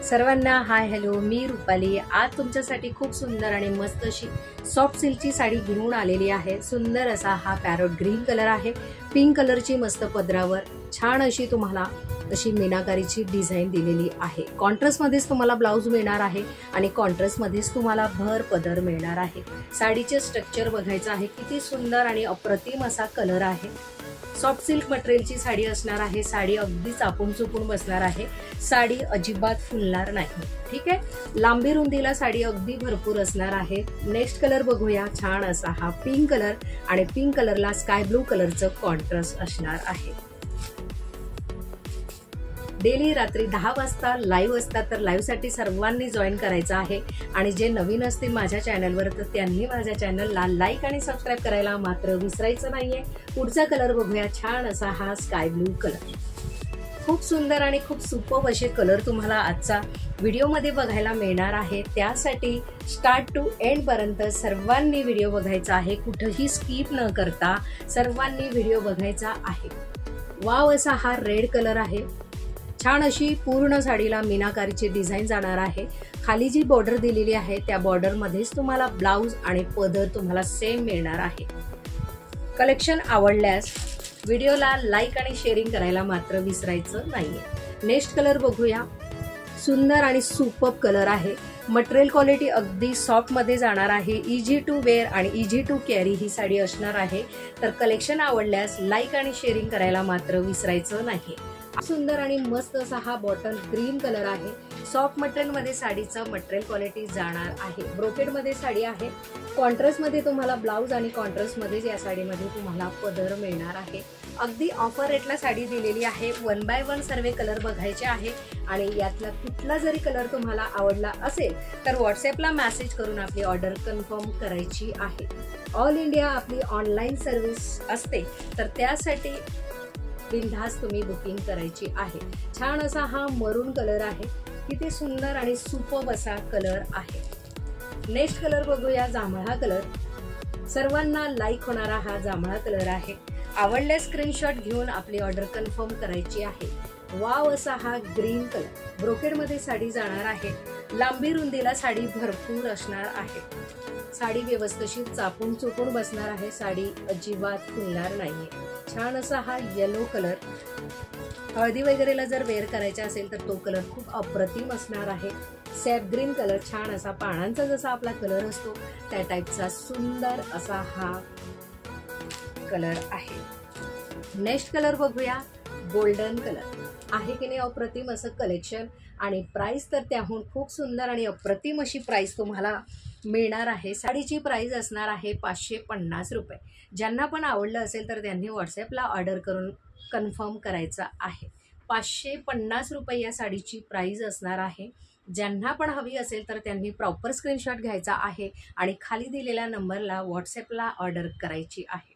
सर्वांना hi hello, मी रुपाली आज तुमच्यासाठी खूप सुंदर आणि मस्त अशी सॉफ्ट सिल्कची साडी घेऊन आलेली आहे। सुंदर असा हा पॅरोट ग्रीन कलर आहे। पिंक कलरची मस्त पदरावर छान अशी तुम्हाला अशी मीनाकारीची डिझाइन दिलेली आहे। कॉन्ट्रास्ट मध्येच तुम्हाला ब्लाउज मिळणार आहे आणि कॉन्ट्रास्ट मध्येच तुम्हाला भर पदर मिळणार आहे। साडीचे स्ट्रक्चर बघायचं आहे, किती सुंदर आणि अप्रतिम असा कलर आहे। सॉफ्ट सिल्क मटेरियलची साडी असणार आहे। साडी अगदी चापून चुपून बसणार आहे। साडी अजिबात फुलणार नाही, ठीक आहे। लांबी रुंदीला साडी अगदी भरपूर असणार आहे। नेक्स्ट कलर बघूया, छान असा हा पिंक कलर आणि पिंक कलरला स्काय ब्लू कलरचं कॉन्ट्रास्ट असणार आहे। डेली रात्री 10 वाजता लाईव्ह असतात, तर लाईव्ह साठी सर्वांनी जॉईन करायचं आहे आणि जे नवीन असतील माझ्या चॅनलवर तर त्यांनी माझ्या चॅनलला लाईक आणि सबस्क्राईब करायला मात्र विसरायचं नाहीये। पुढचा कलर बघूया, छान असा हा स्काय ब्लू कलर। खूप सुंदर आणि खूप सुपर्ब असे कलर तुम्हाला आजचा व्हिडिओमध्ये बघायला मिळणार आहे। त्यासाठी स्टार्ट टू एंड पर्यंत सर्वांनी व्हिडिओ बघायचा आहे, कुठेही स्किप न करता सर्वांनी व्हिडिओ बघायचा आहे। वाव असा हा रेड कलर आहे। छान अशी पूर्ण साडीला मीनाकारीची डिझाइन जाणार आहे। खाली जी बॉर्डर दिलेली आहे त्या बॉर्डर मध्येच तुम्हाला ब्लाउज आणि पदर तुम्हाला सेम मिळणार आहे। कलेक्शन आवडल्यास व्हिडिओला लाईक आणि शेअरिंग करायला मात्र विसरायचं नाहीये। नेक्स्ट कलर बघूया, सुंदर आणि सुपर्ब कलर आहे। मटेरियल क्वालिटी अगदी सॉफ्ट मध्ये जाणार आहे। इझी टू वेअर आणि इझी टू कॅरी ही साडी असणार आहे। तर कलेक्शन आवडल्यास लाईक आणि शेअरिंग करायला मात्र विसरायचं नाही। सुंदर आणि मस्त असा हा बॉटल ग्रीन कलर आहे। सॉफ्ट मटेरियल मध्ये साडीचं मटेरियल क्वालिटी जाणार आहे। ब्रोकेड मध्ये साडी आहे। कॉन्ट्रास्ट मध्ये तुम्हाला ब्लाउज आणि कॉन्ट्रास्ट मध्ये या साडीमध्ये तुम्हाला पदर मिळणार आहे। अगदी ऑफर रेटला साडी दिलेली आहे। 1 बाय 1 सर्व कलर बघायचे आहे आणि यातला कुठला जरी कलर तुम्हाला आवडला असेल तर व्हॉट्सअपला मेसेज करून आपली ऑर्डर कन्फर्म करायची आहे। ऑल इंडिया आपली ऑनलाईन सर्व्हिस असते, तर त्यासाठी बिनधास्त तुम्ही बुकिंग करायची आहे। छान असा हा मरून कलर आहे, किती सुंदर आणि सुपर्ब असा कलर आहे। नेक्स्ट कलर बघूया, जांभळा कलर। सर्वांना लाईक होणारा हा जांभळा कलर आहे। आवडल्यास स्क्रीनशॉट घेऊन आपली ऑर्डर कन्फर्म करायची आहे। वाव असा हा ग्रीन कलर। ब्रोकेड मध्ये साडी जाणार आहे। लांबी रुंदीला साडी भरपूर असणार आहे। साडी व्यवस्थित चापून चुपून बसणार आहे। साडी अजिबात फुलणार नाहीये। छान असा हा येलो कलर। हळदी वगैरेला जर वेअर करायचा असेल तर तो कलर खूप अप्रतिम असणार आहे। सॅप ग्रीन कलर, छान असा पानांचा जसा आपला कलर असतो त्या टाइपचा सुंदर असा हा कलर आहे। नेक्स्ट कलर बघूया, गोल्डन कलर आहे की नाही अप्रतिम असं कलेक्शन आणि प्राइस तर त्याहून खूप सुंदर आणि अप्रतिम अशी प्राइस तुम्हाला मिळणार आहे। साडीची प्राइस असणार आहे 550 रुपये। ज्यांना पण आवडलं असेल तर त्यांनी व्हॉट्सअपला ऑर्डर करून कन्फर्म करायचं आहे। 550 रुपये या साडीची प्राइस असणार आहे। ज्यांना पण हवी असेल तर त्यांनी प्रॉपर स्क्रीनशॉट घ्यायचा आहे आणि खाली दिलेल्या नंबरला व्हॉट्सअपला ऑर्डर करायची आहे।